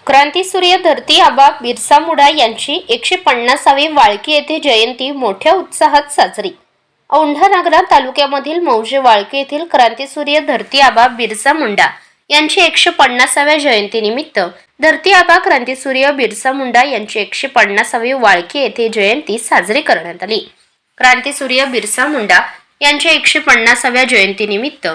क्रांतीसूर्य धरती आबा बिरसा मुंडा यांची 150वी वाळकी येथे जयंती मोठ्या उत्साहात साजरी। औंढा नागनाथ तालुक्यामधील मौजे वाळकी येथील क्रांतीसूर्य धरती आबा बिरसा मुंडा यांची 150व्या जयंतीनिमित्त धरती आबा क्रांतीसूर्य बिरसा मुंडा यांची 150वी वाळकी येथे जयंती साजरी करण्यात आली। क्रांतीसूर्य बिरसा मुंडा यांच्या 150व्या जयंतीनिमित्त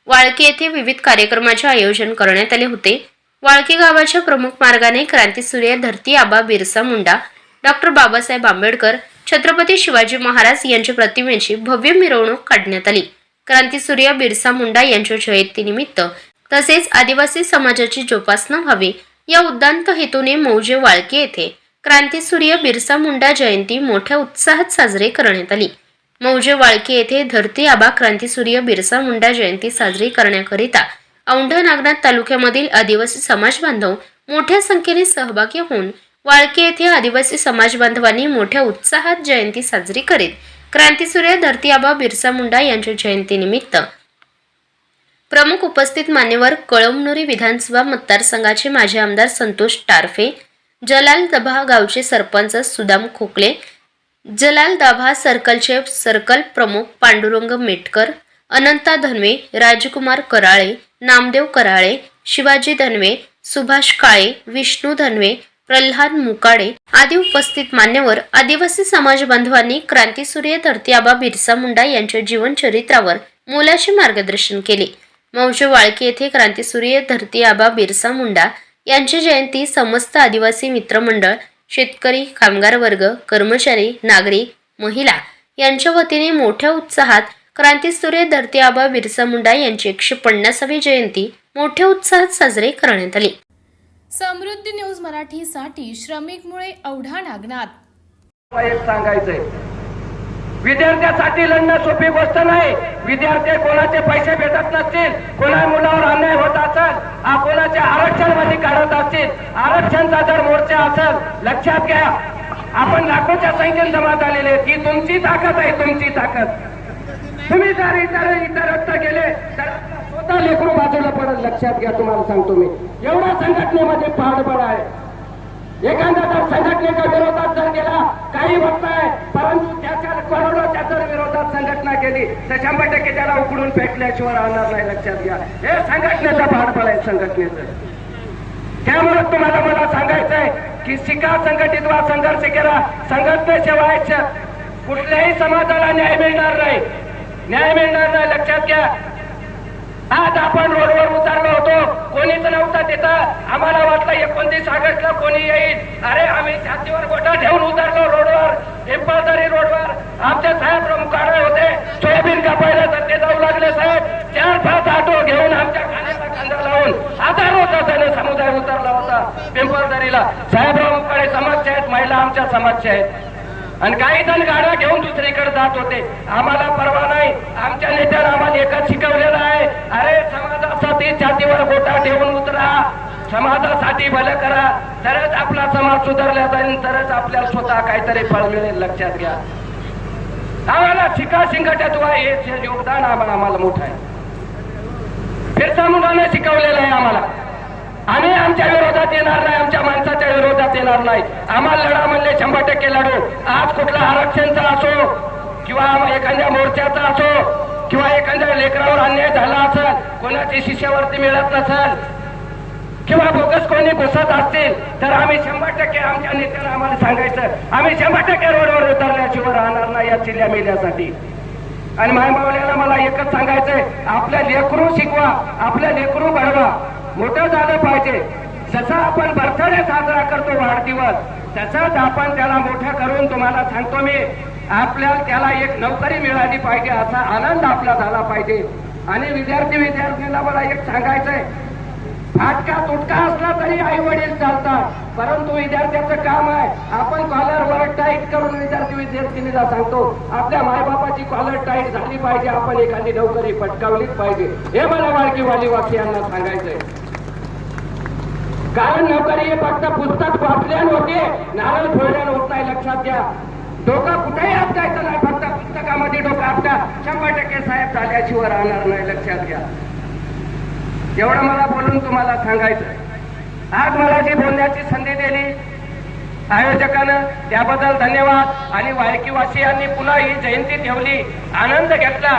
वाळकी येथे विविध कार्यक्रमाचे आयोजन करण्यात आले होते। वाळकी गावाच्या प्रमुख मार्गाने क्रांतीसूर्य धरती आबा बिरसा मुंडा, डॉक्टर बाबासाहेब आंबेडकर, छत्रपती शिवाजी महाराज यांच्या प्रतिमेची भव्य मिरवणूक काढण्यात आली। क्रांतीसूर्य बिरसा मुंडा यांच्या जयंतीनिमित्त तसेच आदिवासी समाजाची जोपासना व्हावी या उद्दांत हेतूने मौजे वाळकी येथे क्रांतीसूर्य बिरसा मुंडा जयंती मोठ्या उत्साहात साजरी करण्यात आली। मौजे वाळकी येथे धरती आबा क्रांतीसूर्य बिरसा मुंडा जयंती साजरी करण्याकरिता औंढा नागनाथ तालुक्यामधील आदिवासी समाज बांधव मोठ्या संख्येने सहभागी होऊन वाळकी येथे आदिवासी समाज बांधवांनी मोठ्या उत्साहात जयंती साजरी करीत क्रांतीसूर्य धरती आबा बिरसा मुंडा यांच्या जयंतीनिमित्त प्रमुख उपस्थित मान्यवर कळमनुरी विधानसभा मतदारसंघाचे माजी आमदार संतोष टारफे, जलाल दभा गावचे सरपंच सुदाम खोकले, जलाल दाभा सर्कलचे सर्कल प्रमुख पांडुरंग मेटकर, अनंता धनवे, राजकुमार कराळे, नामदेव कराळे, शिवाजी धनवे, सुभाष काळे, विष्णू धनवे, प्रल्हाद मुकाडे आदी उपस्थित मान्यवर आदिवासी समाज बांधवांनी क्रांतीसूर्य धरती आबा बिरसा मुंडा यांच्या जीवनचरित्रावर मोलाचे मार्गदर्शन केले। मौजे वाळकी येथे क्रांतीसूर्य धरती आबा बिरसा मुंडा यांची जयंती समस्त आदिवासी मित्रमंडळ, शेतकरी, कामगार वर्ग, कर्मचारी, नागरिक, महिला यांच्या वतीने मोठ्या उत्साहात क्रांतीसूर्य धरती आबा बिरसा मुंडा यांची 150वी जयंती मोठ्या उत्साहात साजरी करण्यात आली। समृद्धी न्यूज मराठीसाठी श्रमिक मुळे औढा नागनाथ। एक सांगायचंय, विद्यार्थ्यांसाठी लढणं सोपी गोष्ट नाही। विद्यार्थी कोणाचे पैसे भेटत नसतील, कोणा मुलावर अन्याय होत असेल, कोणाचे आरक्षण मध्ये काढत असतील, आरक्षणचा जर मोर्चा असेल, लक्षात घ्या आपण लाखोच्या संख्येने जमा झालेले, ती तुमची ताकद आहे, तुमची ताकद। तुम्ही जर इतरत्र गेले तर स्वतः लेकरू बाजूला पडत, लक्षात घ्या। तुम्हाला सांगतो मी, एवढा संघटनेमध्ये पाठबळ आहे। एखादा जर संघटनेच्या विरोधात जर गेला काही होत नाही, परंतु त्याच्या करोडोच्या जर विरोधात संघटना केली तर 100% त्याला उकडून फेकल्याशिवाय राहणार नाही, लक्षात घ्या। हे संघटनेचं पाठबळ आहे, संघटनेचं। त्यामुळे तुम्हाला मला सांगायचंय की शिका, संघटित व्हा, संघर्ष करा। संघटनेशिवाय कुठल्याही समाजाला न्याय मिळणार नाही, न्याय मिळणार नाही, लक्षात घ्या। आज आपण रोडवर उतरलो होतो, कोणीच नव्हता तिथं। आम्हाला वाटलं 29 ऑगस्टला कोणी येईल। अरे आम्ही छातीवर बोटा ठेवून उतरलो रोडवर, पिंपळदरी रोडवर। आमचे साहेब प्रमुखाडे होते, सोयाबीन कापायला तर ते जाऊ लागले साहेब। 4-5 ऑटो घेऊन आमच्या खाण्याचा खांदा लावून हजारो जण समुदाय उतरला होता पिंपळदरीला। साहेब प्रमुखाडे समाजचे आहेत, महिला आमच्या समाजचे आहेत, आणि काही जण गाड्या घेऊन दुसरीकडे जात होते। आम्हाला परवा नाही, आमच्या नेत्यानं आम्हाला एकच शिकवलेलं आहे, अरे समाजासाठी छातीवर गोटा ठेवून उतरा, समाजासाठी भलं करा, तरच आपला समाज सुधारला जाईल, तरच आपल्याला स्वतः काहीतरी फळ मिळेल, लक्षात घ्या। आम्हाला शिका, संघटित व्हा, हे योगदान आम्हाला मोठं आहे। बिरसा मुंडाने शिकवलेलं आहे आम्हाला। आम्ही आमच्या विरोधात येणार नाही, आमच्या माणसाच्या विरोधात येणार नाही। आम्हाला लढा म्हणले 100% लढू। आज कुठला आरक्षणचा असो किंवा एखाद्या मोर्चाचा असो किंवा एखाद्या लेकरावर अन्याय झाला असेल, कोणाची शिष्यवृत्ती मिळत नसेल किंवा बोगस कोणी घुसत असतील, तर आम्ही 100% आमच्या नेत्याला आम्हाला सांगायचं, आम्ही 100% रोडवर उतरल्याशिवाय राहणार नाही या चिल्ल्या मेल्यासाठी। आणि मायबावल्याला मला एकच सांगायचंय, आपल्या लेकरू शिकवा, आपल्या लेकरू घडवा, मोठं झालं पाहिजे। जसं आपण बर्थडे साजरा करतो वाढदिवस, तसंच आपण त्याला मोठं करून, तुम्हाला सांगतो मी, आपल्याला त्याला एक नोकरी मिळाली पाहिजे, असा आनंद आपला झाला पाहिजे। आणि विद्यार्थ्यांना मला एक सांगायचंय, फाटका तुटका असला तरी आई वडील चालतात, परंतु विद्यार्थ्याचं काम आहे आपण कॉलर वर टाईट करून विद्यार्थिनीला सांगतो, आपल्या मायबापाची कॉलर टाईट झाली पाहिजे, आपण एखादी नोकरी पटकावलीच पाहिजे। हे मला वाळकी वालीवासियांना सांगायचंय। कारण नोकरी हे फक्त पुस्तक वाचल्यान होते, नारळ फोडल्यान होत नाही, लक्षात घ्या। डोकं कुठेही आपटायचं नाही, फक्त पुस्तकामध्ये डोकं आपटा, 100% साहेब झाल्याशिवाय राहणार नाही, लक्षात घ्या। एवढं मला बोलून तुम्हाला सांगायचं। आज मला जी बोलण्याची संधी दिली आयोजकानं त्याबद्दल धन्यवाद. आणि वाळकीवासियांनी पुन्हा ही जयंती ठेवली, आनंद घेतला.